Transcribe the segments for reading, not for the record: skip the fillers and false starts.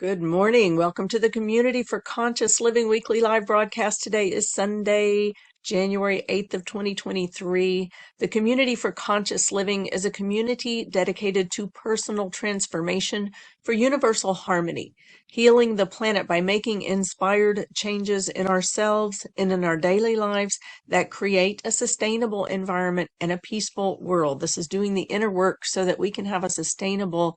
Good morning. Welcome to the Community for Conscious Living weekly live broadcast. Today is Sunday, January 8th of 2023. The Community for Conscious Living is a community dedicated to personal transformation for universal harmony, healing the planet by making inspired changes in ourselves and in our daily lives that create a sustainable environment and a peaceful world. This is doing the inner work so that we can have a sustainable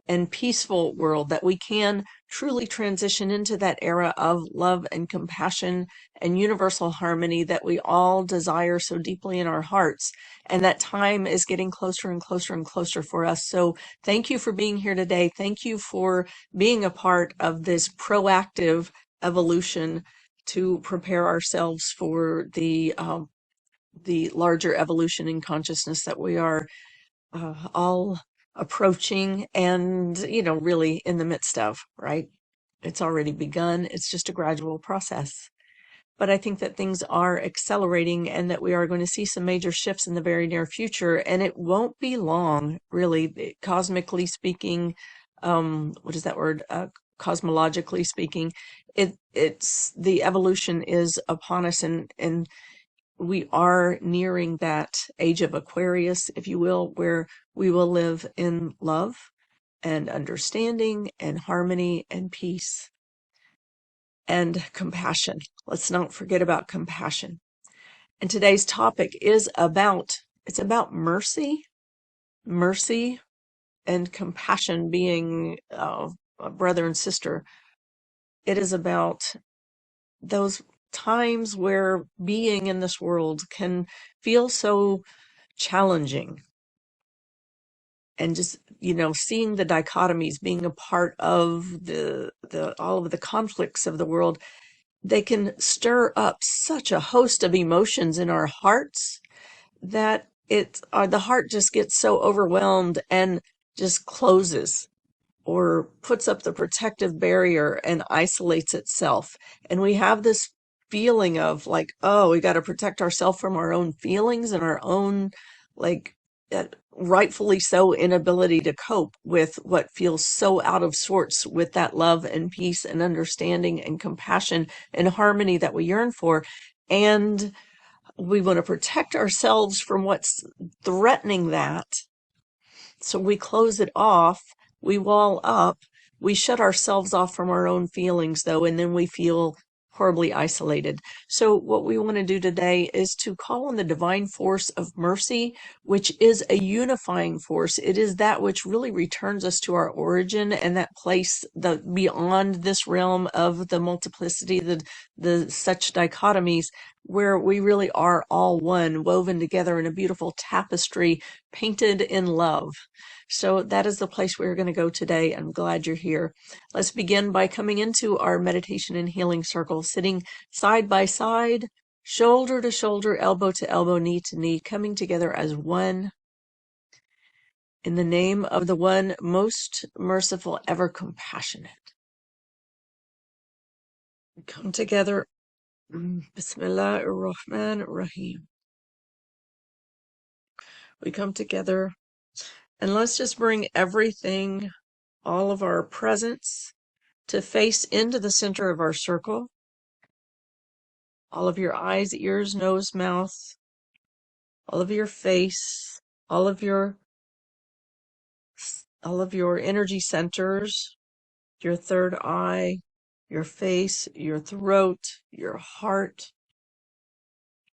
and peaceful world, that we can truly transition into that era of love and compassion and universal harmony that we all desire so deeply in our hearts. And that time is getting closer and closer and closer for us. So thank you for being here today. Thank you for being a part of this proactive evolution to prepare ourselves for the larger evolution in consciousness that we are all approaching and, really in the midst of, right? It's already begun. It's just a gradual process. But I think that things are accelerating and that we are going to see some major shifts in the very near future. And it won't be long, really, cosmically speaking. What is that word? Cosmologically speaking, it's the evolution is upon us, and we are nearing that age of Aquarius, if you will, where we will live in love and understanding and harmony and peace and compassion. Let's not forget about compassion. And today's topic is about mercy and compassion being a brother and sister. It is about those times where being in this world can feel so challenging, and just seeing the dichotomies, being a part of the all of the conflicts of the world, they can stir up such a host of emotions in our hearts that the heart just gets so overwhelmed and just closes or puts up the protective barrier and isolates itself. And we have this feeling of like, oh, we got to protect ourselves from our own feelings and our own, like, rightfully so, inability to cope with what feels so out of sorts with that love and peace and understanding and compassion and harmony that we yearn for. And we want to protect ourselves from what's threatening that. So we close it off, we wall up, we shut ourselves off from our own feelings, though, and then we feel horribly isolated. So what we want to do today is to call on the divine force of mercy, which is a unifying force. It is that which really returns us to our origin and that place, the beyond this realm of the multiplicity, the such dichotomies, where we really are all one, woven together in a beautiful tapestry painted in love. So that is the place we're going to go today. I'm glad you're here. Let's begin by coming into our meditation and healing circle, sitting side by side, shoulder to shoulder, elbow to elbow, knee to knee, coming together as one. In the name of the one most merciful, ever compassionate. We come together. Bismillah ar-Rahman ar-Rahim. We come together, and let's just bring everything, all of our presence, to face into the center of our circle. All of your eyes, ears, nose, mouth, all of your face, all of your energy centers, your third eye, your face, your throat, your heart,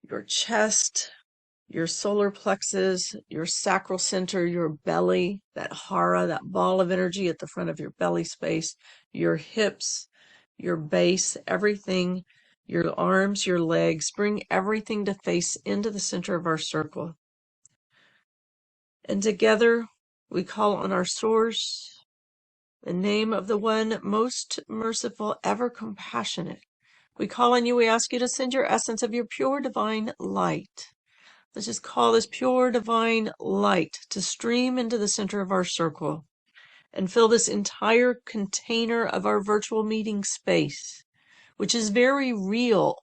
your chest, your solar plexus, your sacral center, your belly, that hara, that ball of energy at the front of your belly space, your hips, your base, everything, your arms, your legs. Bring everything to face into the center of our circle. And together we call on our source, the name of the one most merciful, ever compassionate. We call on you, we ask you to send your essence of your pure divine light. Let's just call this pure divine light to stream into the center of our circle and fill this entire container of our virtual meeting space, which is very real.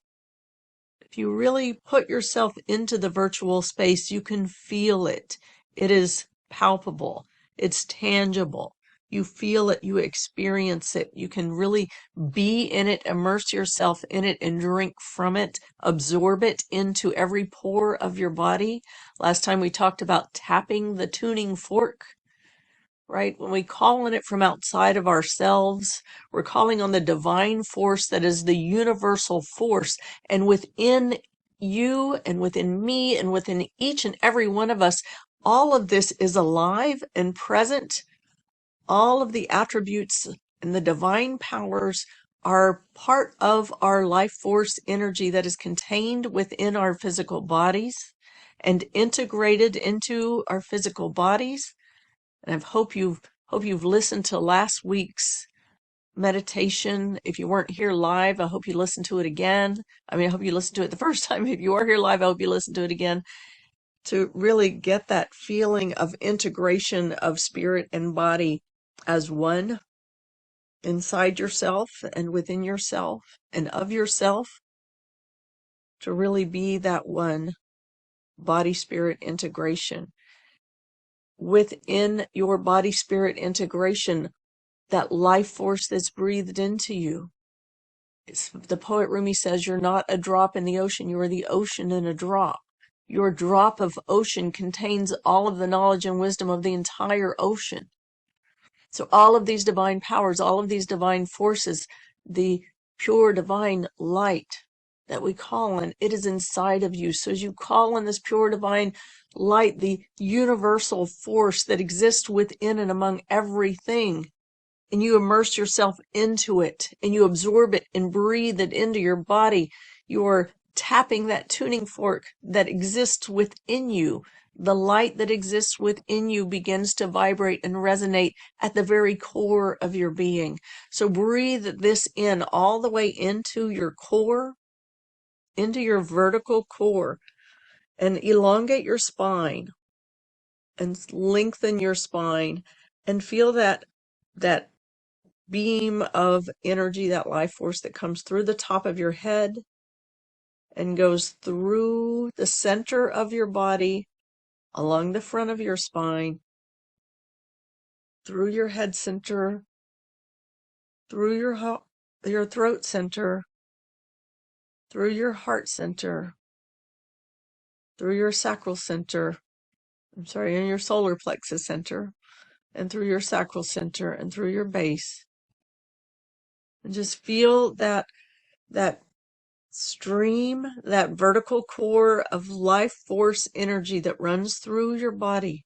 If you really put yourself into the virtual space, you can feel it. It is palpable. It's tangible. You feel it, you experience it. You can really be in it, immerse yourself in it, and drink from it, absorb it into every pore of your body. Last time we talked about tapping the tuning fork, right? When we call on it from outside of ourselves, we're calling on the divine force that is the universal force. And within you and within me and within each and every one of us, all of this is alive and present. All of the attributes and the divine powers are part of our life force energy that is contained within our physical bodies and integrated into our physical bodies. And I hope you've listened to last week's meditation. If you weren't here live, I hope you listened to it again. I mean, I hope you listened to it the first time. If you are here live, I hope you listen to it again to really get that feeling of integration of spirit and body as one inside yourself and within yourself and of yourself, to really be that one body spirit integration. Within your body spirit integration, that life force that's breathed into you. The poet Rumi says, you're not a drop in the ocean, you are the ocean in a drop. Your drop of ocean contains all of the knowledge and wisdom of the entire ocean. So all of these divine powers, all of these divine forces, the pure divine light that we call on, it is inside of you. So as you call on this pure divine light, the universal force that exists within and among everything, and you immerse yourself into it and you absorb it and breathe it into your body, you're tapping that tuning fork that exists within you. The light that exists within you begins to vibrate and resonate at the very core of your being. So breathe this in all the way into your core, into your vertical core, and elongate your spine and lengthen your spine and feel that beam of energy, that life force that comes through the top of your head and goes through the center of your body, along the front of your spine, through your head center, through your throat center, through your heart center, through your sacral center, and your solar plexus center, and through your sacral center, and through your base. And just feel that stream, that vertical core of life force energy that runs through your body.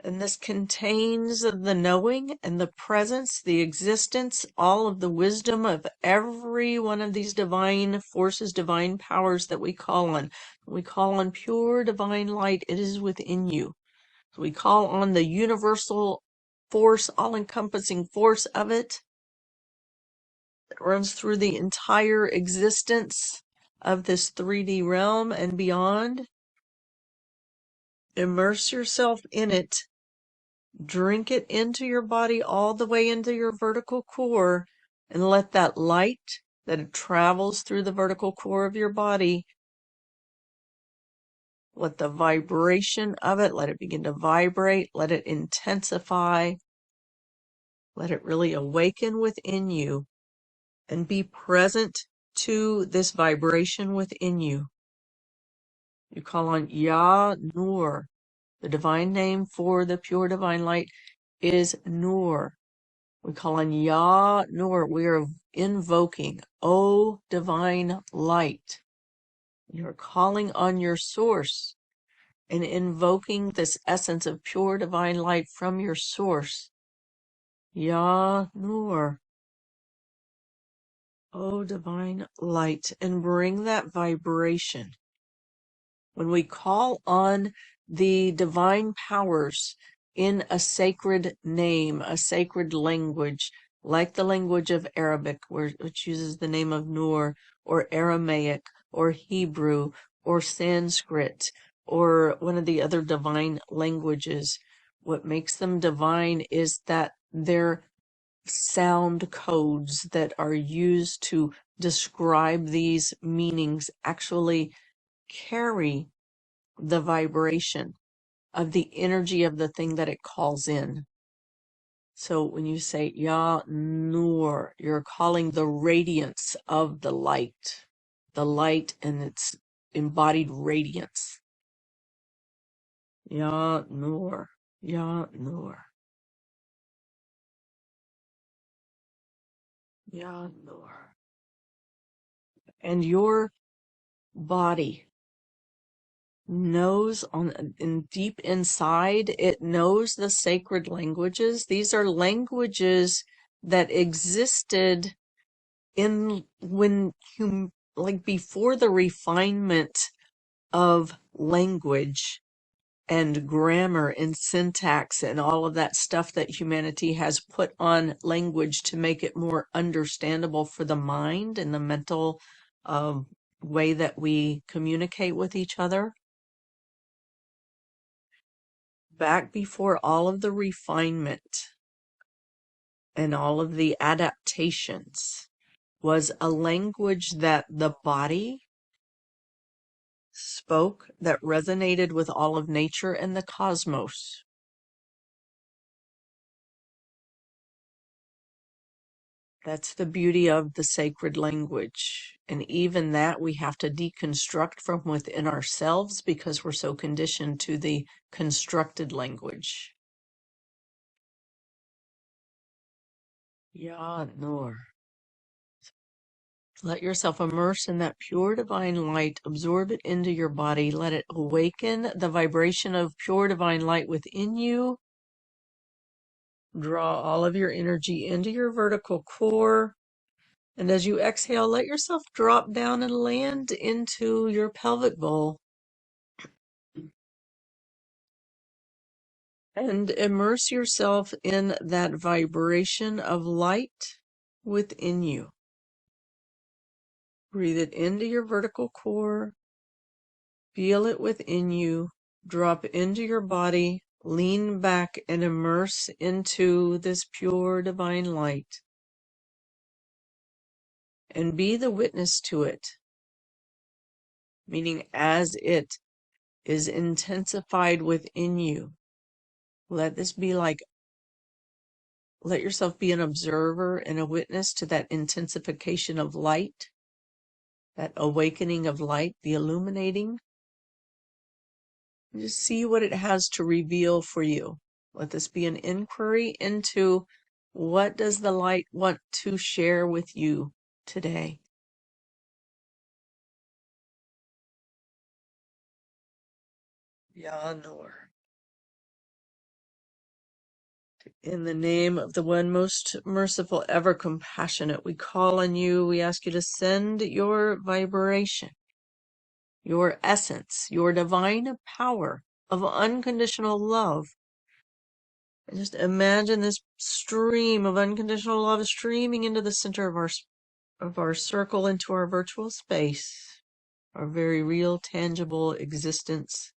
And this contains the knowing and the presence, the existence, all of the wisdom of every one of these divine forces, divine powers that we call on. We call on pure divine light. It is within you. So we call on the universal force, all-encompassing force of it that runs through the entire existence of this 3D realm and beyond. Immerse yourself in it. Drink it into your body all the way into your vertical core, and let that light that it travels through the vertical core of your body, let the vibration of it, let it begin to vibrate, let it intensify, let it really awaken within you, and be present to this vibration within you. You call on Ya Nur. The divine name for the pure divine light is Nur. We call on Ya Nur. We are invoking, O divine light. You're calling on your source and invoking this essence of pure divine light from your source. Ya Nur. O divine light. And bring that vibration. When we call on the divine powers in a sacred name, a sacred language, like the language of Arabic, which uses the name of Nur, or Aramaic, or Hebrew, or Sanskrit, or one of the other divine languages, what makes them divine is that they're sound codes that are used to describe these meanings actually carry the vibration of the energy of the thing that it calls in. So when you say Ya Nur, you're calling the radiance of the light and its embodied radiance. Ya Nur, Ya Nur, Ya Nur. And your body knows in deep inside, it knows the sacred languages. These are languages that existed like before the refinement of language and grammar and syntax and all of that stuff that humanity has put on language to make it more understandable for the mind and the mental way that we communicate with each other. Back before all of the refinement and all of the adaptations was a language that the body spoke that resonated with all of nature and the cosmos. That's the beauty of the sacred language. And even that we have to deconstruct from within ourselves because we're so conditioned to the constructed language. Ya Nur. Let yourself immerse in that pure divine light. Absorb it into your body. Let it awaken the vibration of pure divine light within you. Draw all of your energy into your vertical core. And as you exhale, let yourself drop down and land into your pelvic bowl. And immerse yourself in that vibration of light within you. Breathe it into your vertical core. Feel it within you. Drop into your body. Lean back and immerse into this pure divine light. And be the witness to it. Meaning as it is intensified within you. Let yourself be an observer and a witness to that intensification of light, that awakening of light, the illuminating. Just see what it has to reveal for you. Let this be an inquiry into what does the light want to share with you today. Ya Nur. In the name of the one most merciful, ever compassionate, we call on you. We ask you to send your vibration, your essence, your divine power of unconditional love. And just imagine this stream of unconditional love streaming into the center of our circle, into our virtual space, our very real, tangible existence,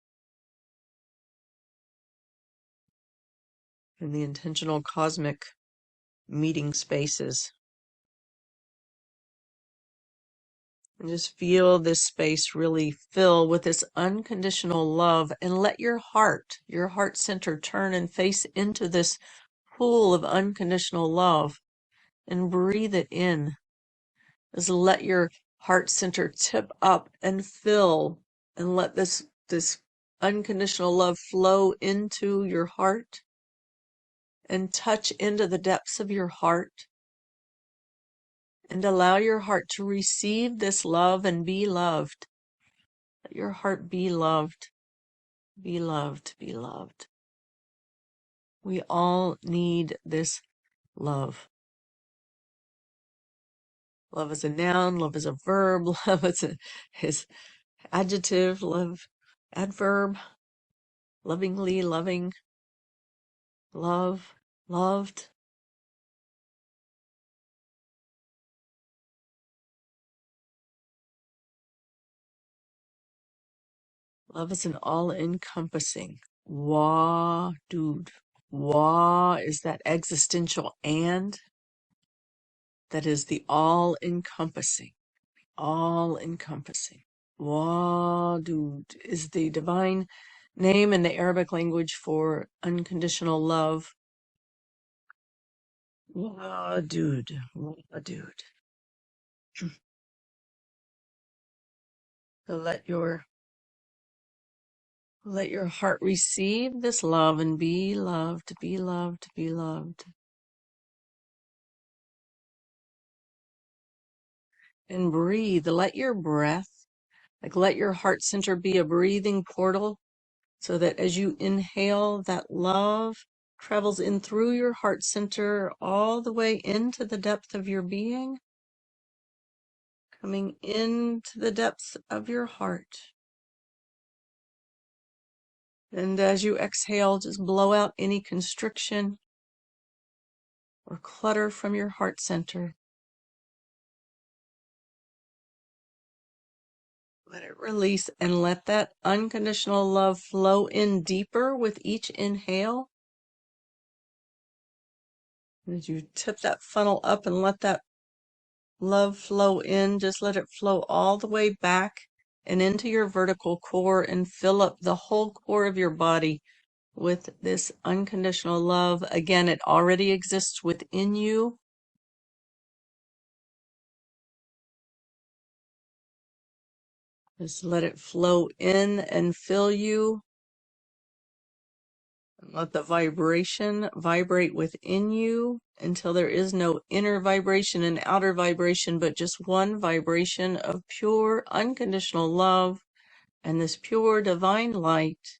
in the intentional cosmic meeting spaces. And just feel this space really fill with this unconditional love, and let your heart center turn and face into this pool of unconditional love and breathe it in. Just let your heart center tip up and fill, and let this unconditional love flow into your heart and touch into the depths of your heart, and allow your heart to receive this love and be loved. Let your heart be loved, be loved, be loved. We all need this love. Love is a noun, love is a verb, love is adjective, love, adverb, lovingly, loving, love, loved. Love is an all-encompassing. Wah, dude. Wah is that existential and that is the all-encompassing. All-encompassing. Wah, dude is the divine name in the Arabic language for unconditional love. Wadud, wadud. So let your heart receive this love and be loved, be loved, be loved. And breathe. Let your breath, let your heart center be a breathing portal so that as you inhale, that love travels in through your heart center all the way into the depth of your being, coming into the depths of your heart. And as you exhale, just blow out any constriction or clutter from your heart center. Let it release and let that unconditional love flow in deeper with each inhale. As you tip that funnel up and let that love flow in, just let it flow all the way back and into your vertical core and fill up the whole core of your body with this unconditional love. Again, it already exists within you. Just let it flow in and fill you. Let the vibration vibrate within you until there is no inner vibration and outer vibration, but just one vibration of pure, unconditional love and this pure divine light.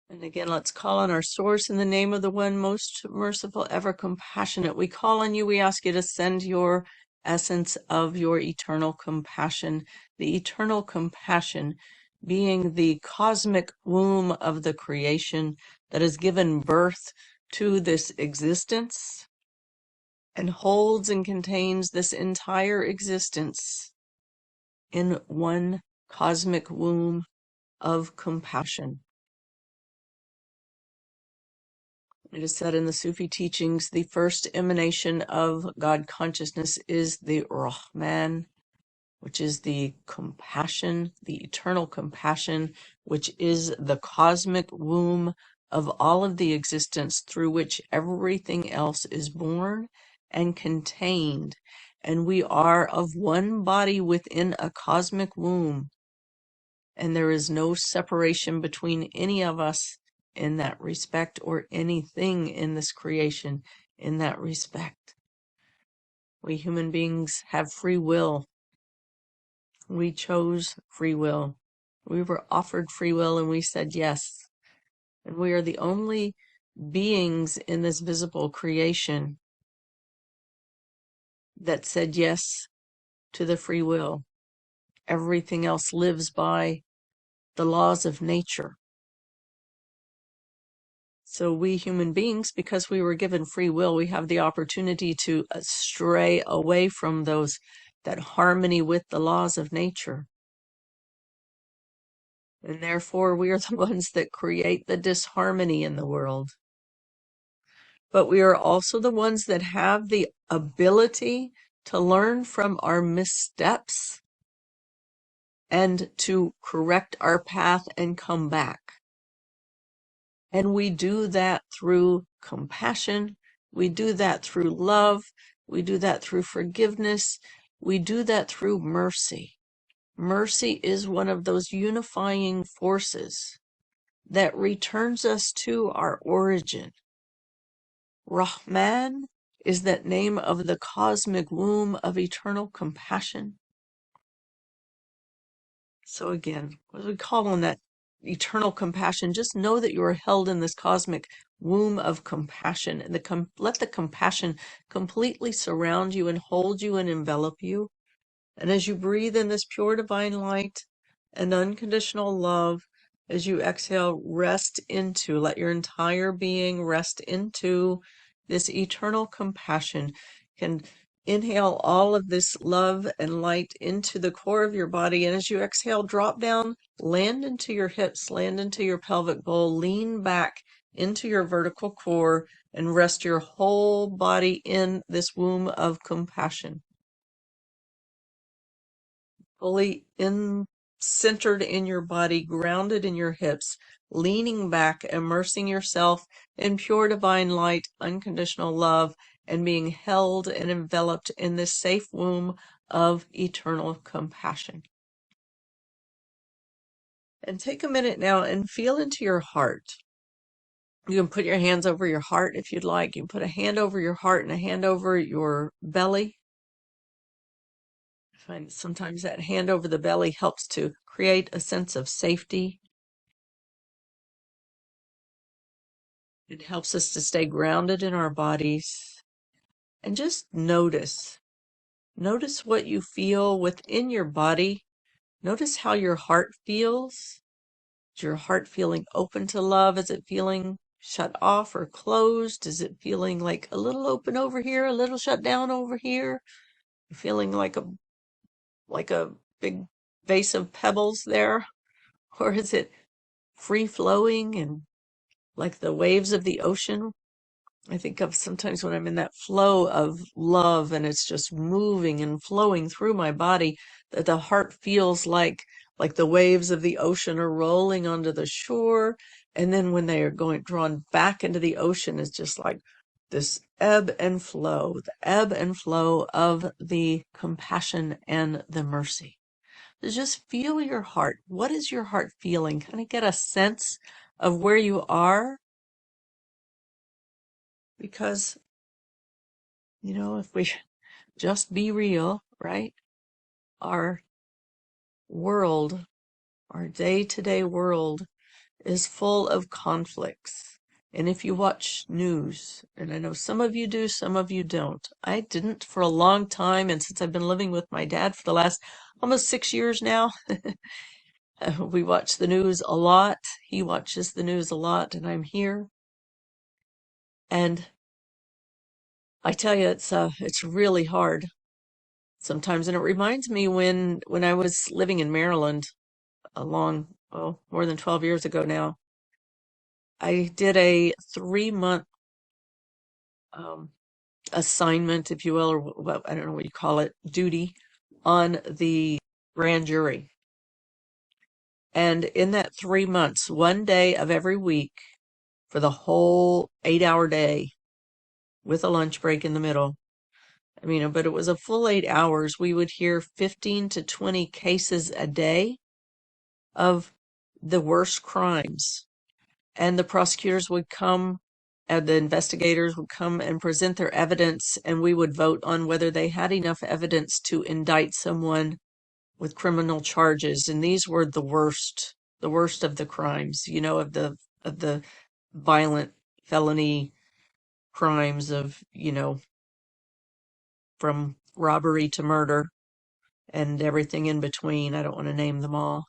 And again, let's call on our source in the name of the one most merciful, ever compassionate. We call on you. We ask you to send your essence of your eternal compassion, the eternal compassion being the cosmic womb of the creation that has given birth to this existence and holds and contains this entire existence in one cosmic womb of compassion. It is said in the Sufi teachings, the first emanation of God consciousness is the Rahman, which is the compassion, the eternal compassion, which is the cosmic womb of all of the existence through which everything else is born and contained. And we are of one body within a cosmic womb. And there is no separation between any of us in that respect or anything in this creation in that respect. We human beings have free will. We chose free will. We were offered free will and we said yes. And we are the only beings in this visible creation that said yes to the free will. Everything else lives by the laws of nature. So we human beings, because we were given free will, we have the opportunity to stray away from that harmony with the laws of nature. And therefore, we are the ones that create the disharmony in the world. But we are also the ones that have the ability to learn from our missteps and to correct our path and come back. And we do that through compassion. We do that through love. We do that through forgiveness. We do that through mercy. Mercy is one of those unifying forces that returns us to our origin. Rahman is that name of the cosmic womb of eternal compassion. So again, as we call on that eternal compassion, just know that you are held in this cosmic womb of compassion, and let the compassion completely surround you and hold you and envelop you. And as you breathe in this pure divine light and unconditional love, as you exhale, let your entire being rest into this eternal compassion. Can inhale all of this love and light into the core of your body. And as you exhale, drop down, land into your hips, land into your pelvic bowl, lean back into your vertical core, and rest your whole body in this womb of compassion. Fully in centered in your body, grounded in your hips, leaning back, immersing yourself in pure divine light, unconditional love, and being held and enveloped in this safe womb of eternal compassion. And take a minute now and feel into your heart. You can put your hands over your heart if you'd like. You can put a hand over your heart and a hand over your belly. I find sometimes that hand over the belly helps to create a sense of safety. It helps us to stay grounded in our bodies. And just notice. Notice what you feel within your body. Notice how your heart feels. Is your heart feeling open to love? Is it feeling shut off or closed? Is it feeling like a little open over here, a little shut down over here? Feeling like a big vase of pebbles there? Or is it free flowing and like the waves of the ocean? I think of sometimes when I'm in that flow of love and it's just moving and flowing through my body, that the heart feels like the waves of the ocean are rolling onto the shore. And then when they are going drawn back into the ocean, it's just like this ebb and flow, the ebb and flow of the compassion and the mercy. So just feel your heart. What is your heart feeling? Kind of get a sense of where you are, because if we just be real, right? Our world, our day-to-day world is full of conflicts. And if you watch news, and I know some of you do, some of you don't. I didn't for a long time, and since I've been living with my dad for the last almost 6 years now, we watch the news a lot. He watches the news a lot, and I'm here. And I tell you, it's really hard sometimes. And it reminds me when I was living in Maryland more than 12 years ago now. I did a 3-month um, assignment, if you will, or I don't know what you call it, duty on the grand jury. And in that 3 months, one day of every week for the whole 8-hour day with a lunch break in the middle, but it was a full 8 hours. We would hear 15 to 20 cases a day of the worst crimes. And the prosecutors would come, and the investigators would come and present their evidence, and we would vote on whether they had enough evidence to indict someone with criminal charges. And these were the worst of the crimes, of the violent felony crimes of, from robbery to murder and everything in between. I don't want to name them all.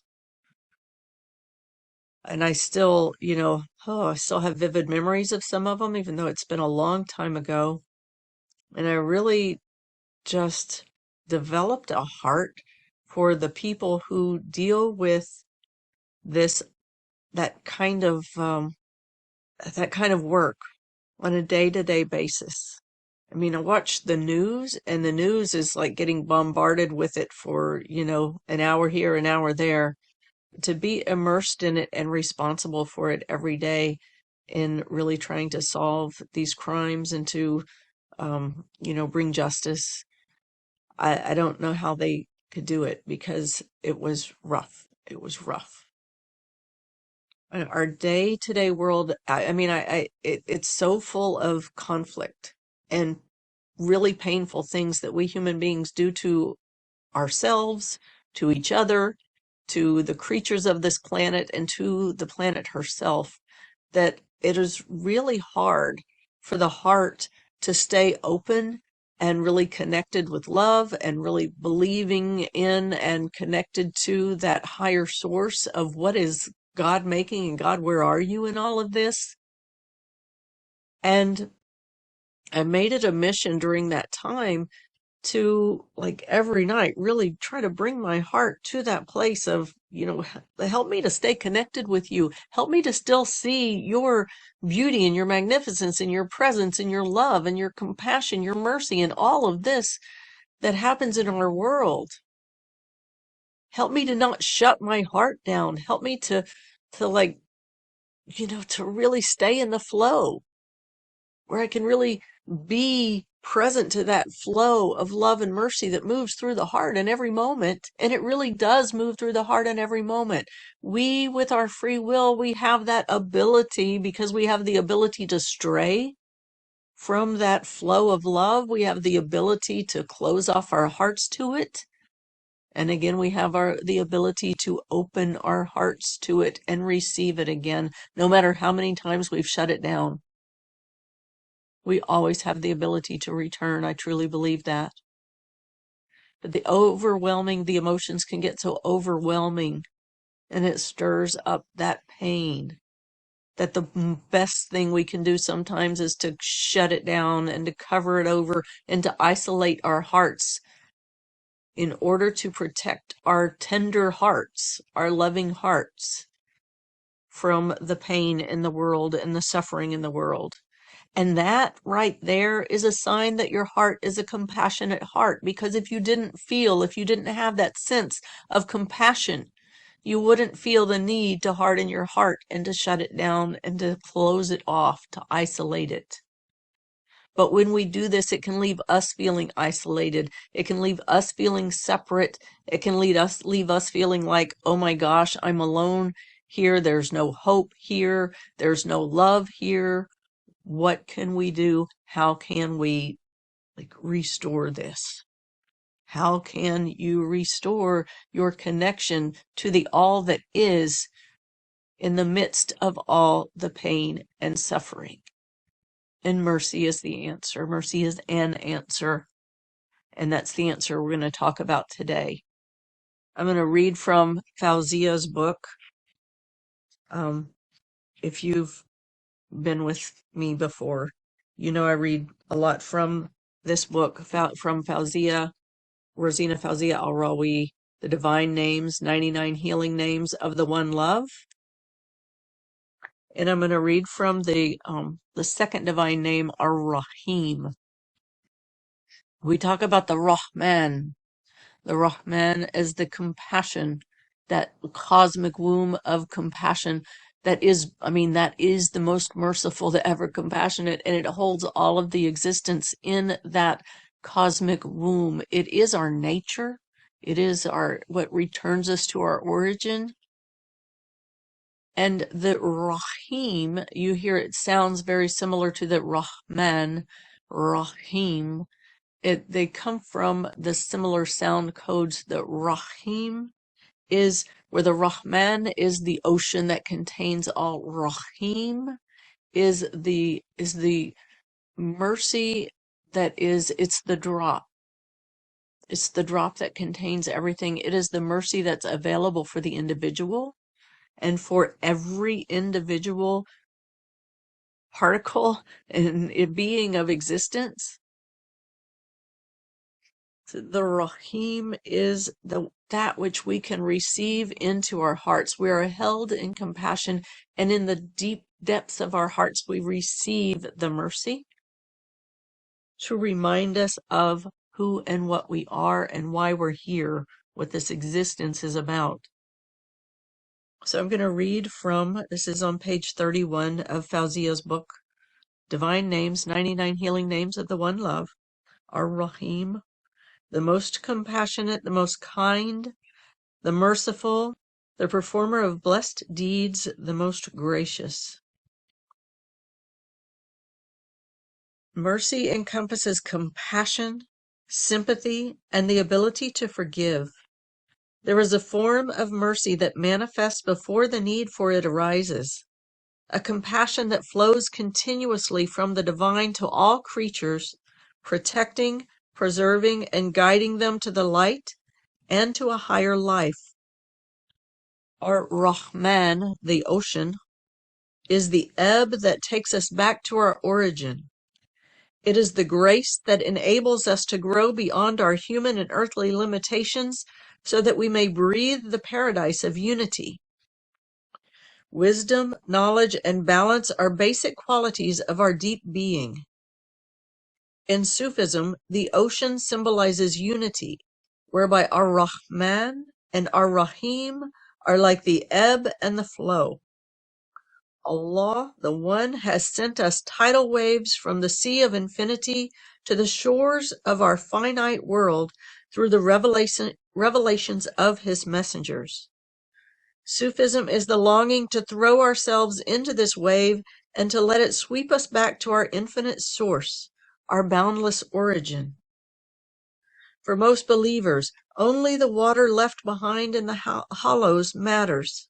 And I still, I still have vivid memories of some of them, even though it's been a long time ago. And I really just developed a heart for the people who deal with this, that kind of, that kind of work on a day-to-day basis. I watch the news, and the news is like getting bombarded with it for, an hour here, an hour there. To be immersed in it and responsible for it every day in really trying to solve these crimes and to, bring justice. I don't know how they could do it because it was rough. It was rough. Our day-to-day world, it's so full of conflict and really painful things that we human beings do to ourselves, to each other, to the creatures of this planet, and to the planet herself, that it is really hard for the heart to stay open and really connected with love and really believing in and connected to that higher source of what is God making, and God, where are you in all of this? And I made it a mission during that time to, like, every night really try to bring my heart to that place of, help me to stay connected with you. Help me to still see your beauty and your magnificence and your presence and your love and your compassion, your mercy, and all of this that happens in our world. Help me to not shut my heart down. Help me to like, to really stay in the flow where I can really be present to that flow of love and mercy that moves through the heart in every moment. And it really does move through the heart in every moment. We, with our free will, we have that ability because we have the ability to stray from that flow of love. We have the ability to close off our hearts to it. And again, we have the ability to open our hearts to it and receive it again, no matter how many times we've shut it down. We always have the ability to return. I truly believe that. But the emotions can get so overwhelming, and it stirs up that pain, that the best thing we can do sometimes is to shut it down and to cover it over and to isolate our hearts in order to protect our tender hearts, our loving hearts, from the pain in the world and the suffering in the world. And that right there is a sign that your heart is a compassionate heart. Because if you didn't have that sense of compassion, you wouldn't feel the need to harden your heart and to shut it down and to close it off, to isolate it. But when we do this, it can leave us feeling isolated. It can leave us feeling separate. It can leave us feeling like, oh my gosh, I'm alone here. There's no hope here. There's no love here. What can we do? How can we restore this? How can you restore your connection to the all that is in the midst of all the pain and suffering? And mercy is the answer. Mercy is an answer. And that's the answer we're going to talk about today. I'm going to read from Fauzia's book. If you've been with me before, I read a lot from this book, from Rosina Fauzia al-Rawi, The Divine Names, 99 Healing Names of the One Love. And I'm going to read from the second divine name, Ar-Rahim. We talk about the Rahman. The Rahman is the compassion, that cosmic womb of compassion that is the most merciful, the ever compassionate, and it holds all of the existence in that cosmic womb. It is our nature. It is what returns us to our origin. And the Rahim, you hear it sounds very similar to the Rahman, Rahim. They come from the similar sound codes. The Rahim is where the Rahman is the ocean that contains all. Rahim is the mercy it's the drop. It's the drop that contains everything. It is the mercy that's available for the individual and for every individual particle and being of existence. The Rahim is that which we can receive into our hearts. We are held in compassion, and in the deep depths of our hearts, we receive the mercy to remind us of who and what we are and why we're here, what this existence is about. So I'm going to read this is on page 31 of Fauzia's book, Divine Names, 99 Healing Names of the One Love, Ar-Rahim. The most compassionate, the most kind, the merciful, the performer of blessed deeds, the most gracious. Mercy encompasses compassion, sympathy, and the ability to forgive. There is a form of mercy that manifests before the need for it arises, a compassion that flows continuously from the divine to all creatures, protecting, preserving, and guiding them to the light and to a higher life. Our Rahman, the ocean, is the ebb that takes us back to our origin. It is the grace that enables us to grow beyond our human and earthly limitations so that we may breathe the paradise of unity. Wisdom, knowledge, and balance are basic qualities of our deep being. In Sufism, the ocean symbolizes unity, whereby Ar-Rahman and Ar-Rahim are like the ebb and the flow. Allah, the One, has sent us tidal waves from the sea of infinity to the shores of our finite world through the revelations of His messengers. Sufism is the longing to throw ourselves into this wave and to let it sweep us back to our infinite source, our boundless origin. For most believers, only the water left behind in the hollows matters,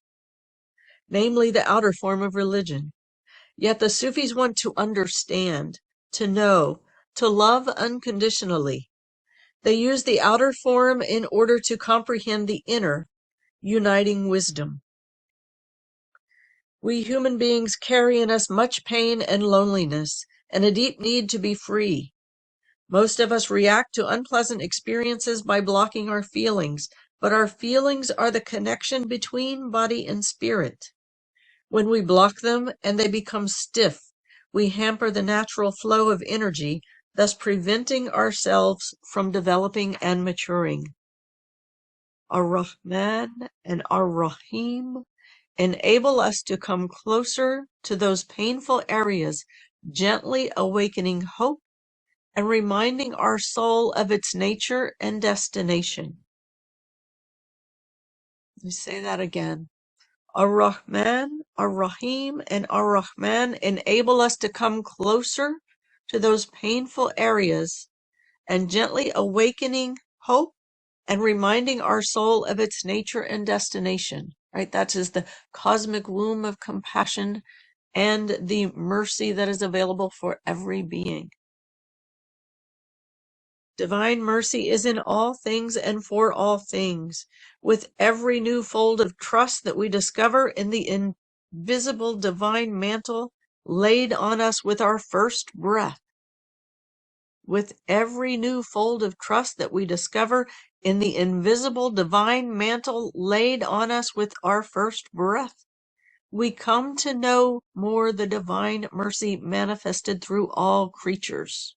namely the outer form of religion. Yet the Sufis want to understand, to know, to love unconditionally. They use the outer form in order to comprehend the inner, uniting wisdom. We human beings carry in us much pain and loneliness, and a deep need to be free. Most of us react to unpleasant experiences by blocking our feelings, but our feelings are the connection between body and spirit. When we block them and they become stiff, we hamper the natural flow of energy, thus preventing ourselves from developing and maturing. Ar-Rahman and Ar-Rahim enable us to come closer to those painful areas, gently awakening hope and reminding our soul of its nature and destination. Let me say that again. Ar-Rahman, Ar-Rahim, and Ar-Rahman enable us to come closer to those painful areas and gently awakening hope and reminding our soul of its nature and destination. Right? That is the cosmic womb of compassion and the mercy that is available for every being. Divine mercy is in all things and for all things. With every new fold of trust that we discover in the invisible divine mantle laid on us with our first breath. With every new fold of trust that we discover in the invisible divine mantle laid on us with our first breath, we come to know more the divine mercy manifested through all creatures.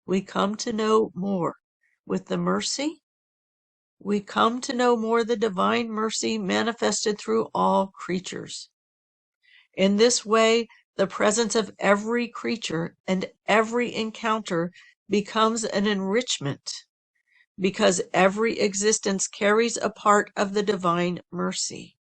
We come to know more. With the mercy, we come to know more the divine mercy manifested through all creatures. In this way, the presence of every creature and every encounter becomes an enrichment, because every existence carries a part of the divine mercy.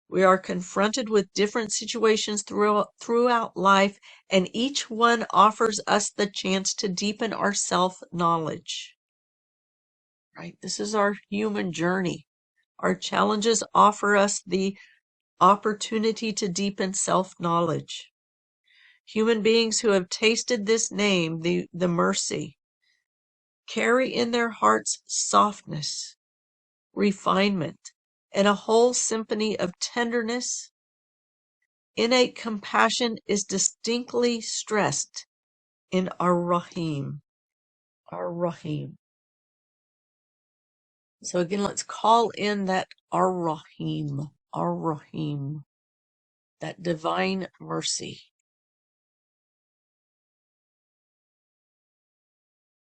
We are confronted with different situations throughout life, and each one offers us the chance to deepen our self-knowledge. Right? This is our human journey. Our challenges offer us the opportunity to deepen self-knowledge. Human beings who have tasted this name, the mercy, carry in their hearts softness, refinement, and a whole symphony of tenderness. Innate compassion is distinctly stressed in Ar-Rahim. Ar-Rahim. So again, let's call in that Ar-Rahim, Ar-Rahim, that divine mercy.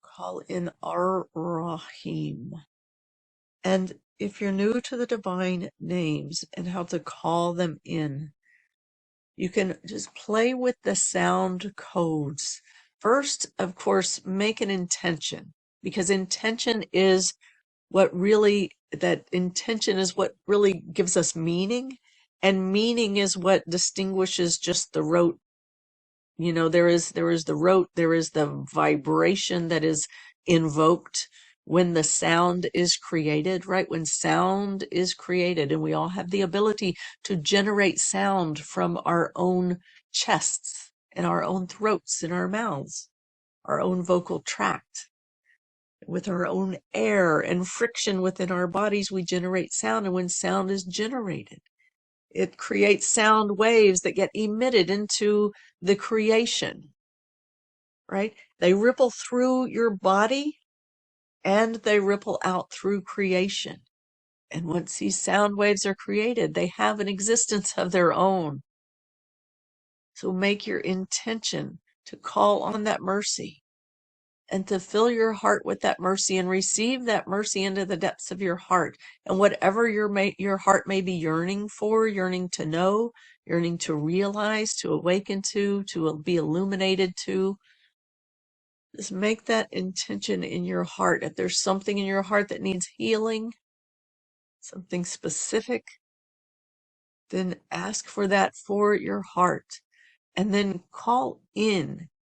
Call in Ar-Rahim. And if you're new to the divine names and how to call them in, you can just play with the sound codes. First, of course, make an intention, because intention is what really gives us meaning, and meaning is what distinguishes just the rote. There is the rote, there is the vibration that is invoked when the sound is created, right? When sound is created, and we all have the ability to generate sound from our own chests and our own throats and our mouths, our own vocal tract. With our own air and friction within our bodies, we generate sound, and when sound is generated, it creates sound waves that get emitted into the creation, right? They ripple through your body and they ripple out through creation. And once these sound waves are created, they have an existence of their own. So make your intention to call on that mercy. and to fill your heart with that mercy and receive that mercy into the depths of your heart. And whatever your heart may be yearning for, yearning to know, yearning to realize, to awaken to be illuminated to, just make that intention in your heart. If there's something in your heart that needs healing, something specific, then ask for that for your heart. And then call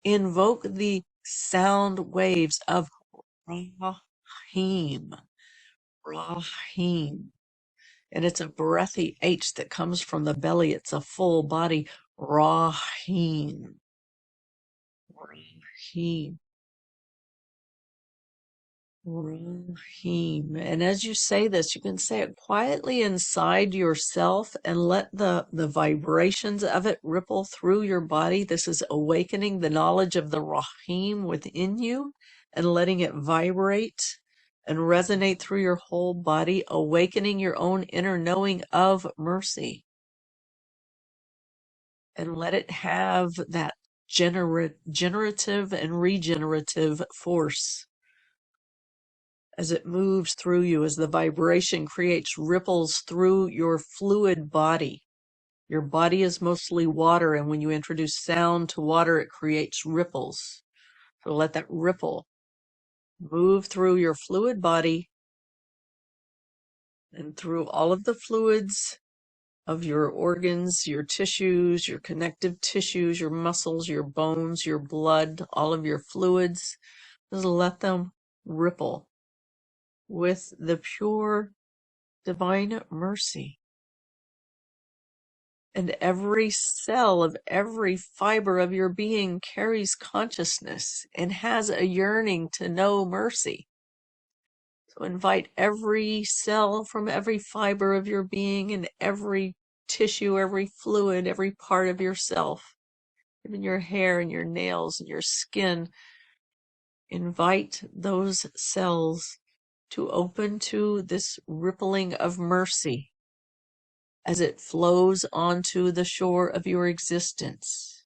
invoke the sound waves of Rahim. Rahim. And it's a breathy H that comes from the belly. It's a full body. Rahim. Rahim. Rahim. And as you say this, you can say it quietly inside yourself and let the vibrations of it ripple through your body. This is awakening the knowledge of the Rahim within you and letting it vibrate and resonate through your whole body, awakening your own inner knowing of mercy. And let it have that generative and regenerative force as it moves through you, as the vibration creates ripples through your fluid body. Your body is mostly water, and when you introduce sound to water, it creates ripples. So let that ripple move through your fluid body and through all of the fluids of your organs, your tissues, your connective tissues, your muscles, your bones, your blood, all of your fluids. Just let them ripple with the pure divine mercy. And every cell of every fiber of your being carries consciousness and has a yearning to know mercy. So invite every cell from every fiber of your being and every tissue, every fluid, every part of yourself, even your hair and your nails and your skin. Invite those cells to open to this rippling of mercy as it flows onto the shore of your existence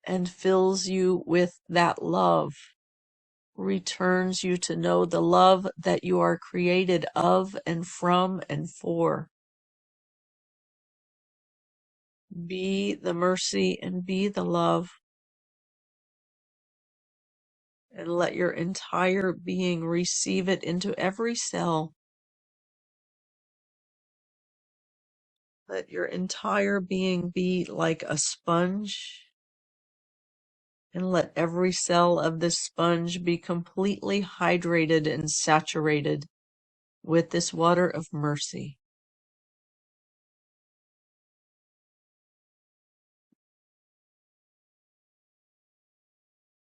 and fills you with that love, returns you to know the love that you are created of and from and for. Be the mercy and be the love, and let your entire being receive it into every cell. Let your entire being be like a sponge, and let every cell of this sponge be completely hydrated and saturated with this water of mercy.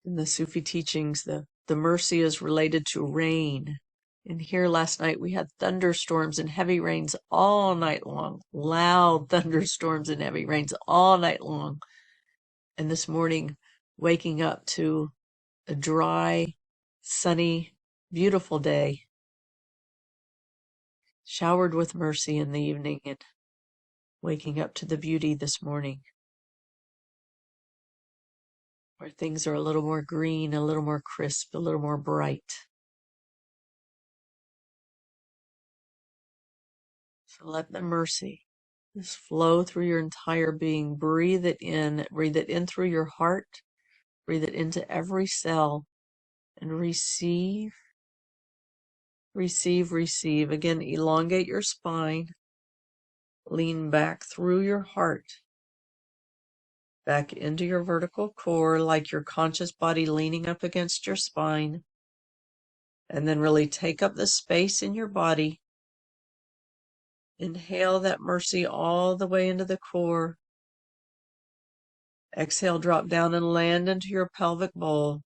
In the Sufi teachings, the mercy is related to rain. And here last night we had thunderstorms and heavy rains all night long, loud thunderstorms and heavy rains all night long. And this morning, waking up to a dry, sunny, beautiful day, showered with mercy in the evening, and waking up to the beauty this morning, where things are a little more green, a little more crisp, a little more bright. So let the mercy just flow through your entire being. Breathe it in through your heart, breathe it into every cell, and receive, receive, receive. Again, elongate your spine, lean back through your heart, back into your vertical core, like your conscious body leaning up against your spine. And then really take up the space in your body. Inhale that mercy all the way into the core. Exhale, drop down and land into your pelvic bowl.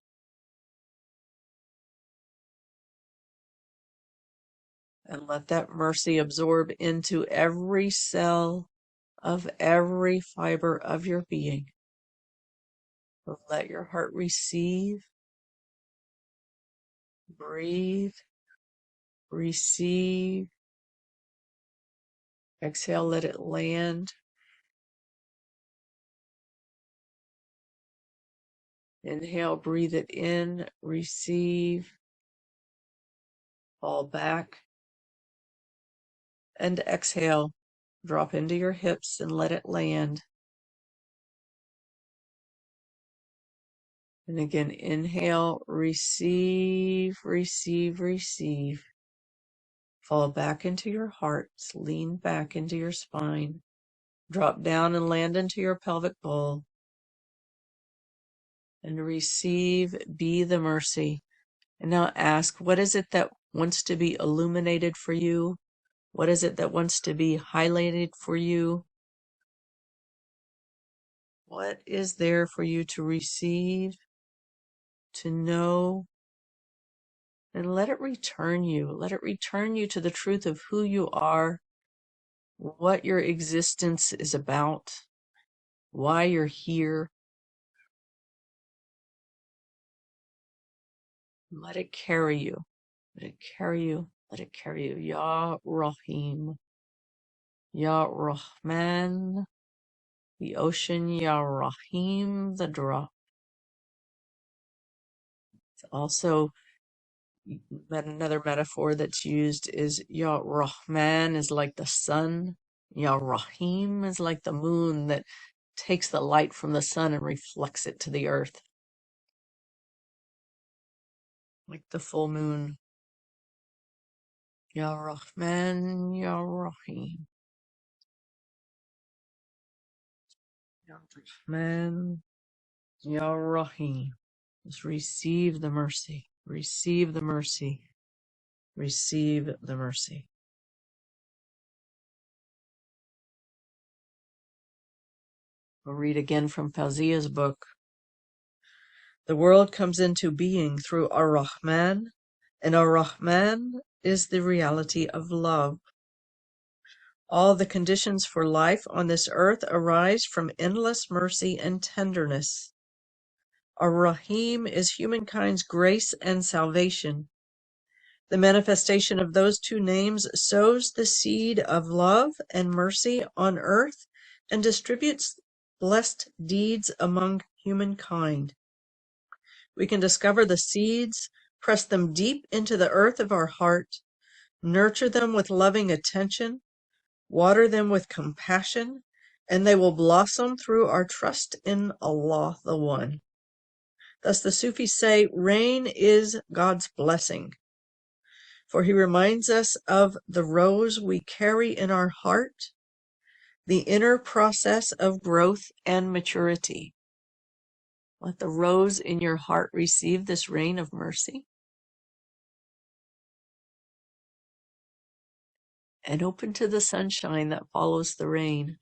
And let that mercy absorb into every cell of every fiber of your being. Let your heart receive, breathe, receive. Exhale, let it land. Inhale, breathe it in, receive, fall back, and exhale. Drop into your hips and let it land. And again, inhale, receive, receive, receive. Fall back into your heart, lean back into your spine. Drop down and land into your pelvic bowl. And receive, be the mercy. And now ask, what is it that wants to be illuminated for you? What is it that wants to be highlighted for you? What is there for you to receive, to know, and let it return you. Let it return you to the truth of who you are, what your existence is about, why you're here. Let it carry you. Let it carry you. Let it carry you. Ya Rahim. Ya Rahman, the ocean. Ya Rahim, the drop. It's also another metaphor that's used is Ya Rahman is like the sun. Ya Rahim is like the moon that takes the light from the sun and reflects it to the earth. Like the full moon. Ya Rahman, Ya Rahim. Ya Rahman, Ya Rahim. Just receive the mercy. Receive the mercy. Receive the mercy. We'll read again from Fauzia's book. The world comes into being through Ar-Rahman, and Ar-Rahman is the reality of love. All the conditions for life on this earth arise from endless mercy and tenderness. Ar-Rahim is humankind's grace and salvation. The manifestation of those two names sows the seed of love and mercy on earth and distributes blessed deeds among humankind. We can discover the seeds, press them deep into the earth of our heart, nurture them with loving attention, water them with compassion, and they will blossom through our trust in Allah the One. Thus the Sufis say, rain is God's blessing, for he reminds us of the rose we carry in our heart, the inner process of growth and maturity. Let the rose in your heart receive this rain of mercy and open to the sunshine that follows the rain.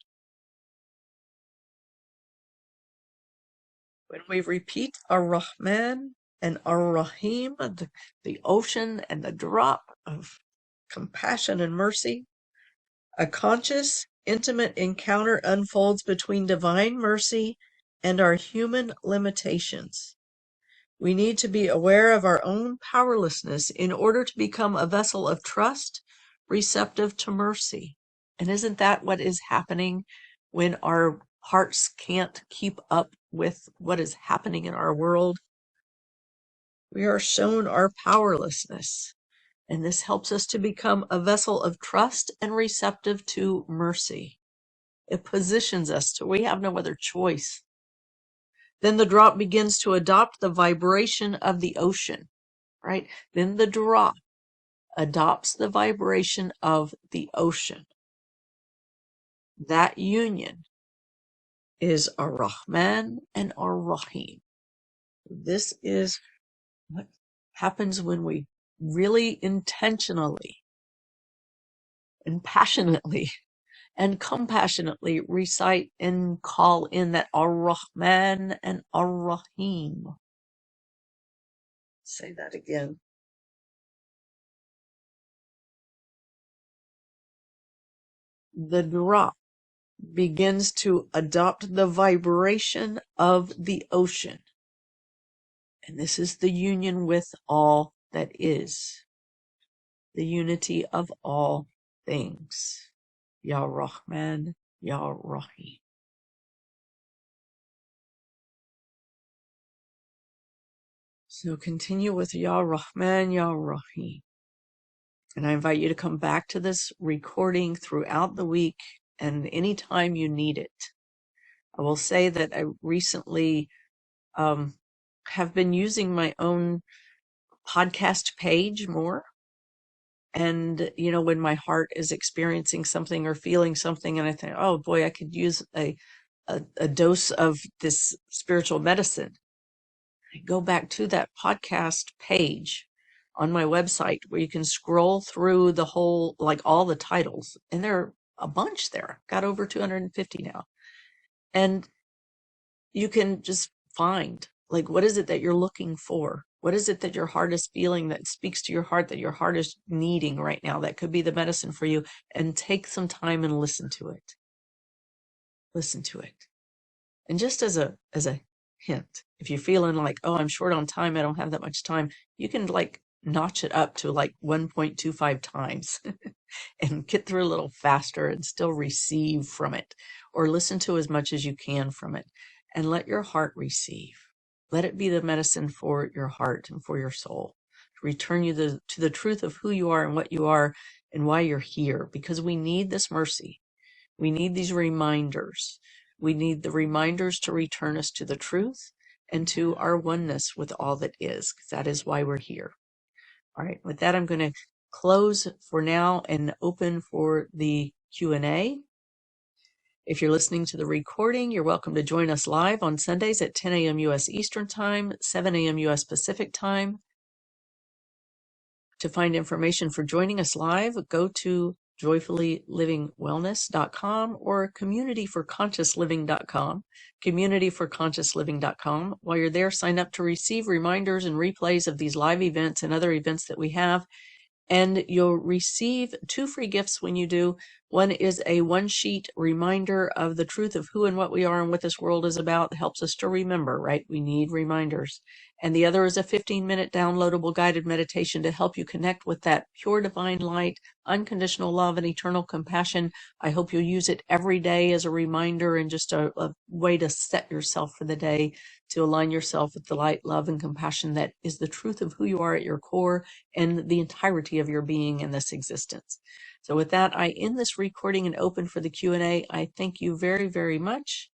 When we repeat Ar-Rahman and Ar-Rahim, the ocean and the drop of compassion and mercy, a conscious, intimate encounter unfolds between divine mercy and our human limitations. We need to be aware of our own powerlessness in order to become a vessel of trust, receptive to mercy. And isn't that what is happening when our hearts can't keep up with what is happening in our world? We are shown our powerlessness, and this helps us to become a vessel of trust and receptive to mercy. It positions us to we have no other choice. Then the drop begins to adopt the vibration of the ocean, right? Then the drop adopts the vibration of the ocean. That union is Ar-Rahman and Ar-Rahim. This is what happens when we really intentionally and passionately and compassionately recite and call in that Ar-Rahman and Ar-Rahim. Say that again. The drop begins to adopt the vibration of the ocean. And this is the union with all that is, the unity of all things. Ya Rahman, Ya Rahim. So continue with Ya Rahman, Ya Rahim. And I invite you to come back to this recording throughout the week and anytime you need it. I will say that I recently have been using my own podcast page more. And, when my heart is experiencing something or feeling something, and I think, oh boy, I could use a dose of this spiritual medicine. I go back to that podcast page on my website where you can scroll through the whole, like all the titles, and there are a bunch there. Got over 250 now. And you can just find, like, what is it that you're looking for? What is it that your heart is feeling that speaks to your heart, that your heart is needing right now? That could be the medicine for you. And take some time and listen to it. Listen to it. And just as a hint, if you're feeling like, oh, I'm short on time, I don't have that much time, you can like notch it up to like 1.25 times and get through a little faster and still receive from it, or listen to as much as you can from it, and let your heart receive. Let it be the medicine for your heart and for your soul, to return you to the truth of who you are and what you are and why you're here, because we need this mercy. We need these reminders. We need the reminders to return us to the truth and to our oneness with all that is, because that is why we're here. All right, with that, I'm going to close for now and open for the Q&A. If you're listening to the recording, you're welcome to join us live on Sundays at 10 a.m. U.S. Eastern Time, 7 a.m. U.S. Pacific Time. To find information for joining us live, go to joyfullylivingwellness.com or communityforconsciousliving.com, communityforconsciousliving.com. While you're there, sign up to receive reminders and replays of these live events and other events that we have. And you'll receive 2 free gifts when you do. One is a one-sheet reminder of the truth of who and what we are and what this world is about. It helps us to remember, right? We need reminders. And the other is a 15-minute downloadable guided meditation to help you connect with that pure divine light, unconditional love, and eternal compassion. I hope you'll use it every day as a reminder and just a way to set yourself for the day, to align yourself with the light, love, and compassion that is the truth of who you are at your core and the entirety of your being in this existence. So with that, I end this recording and open for the Q&A. I thank you very, very much.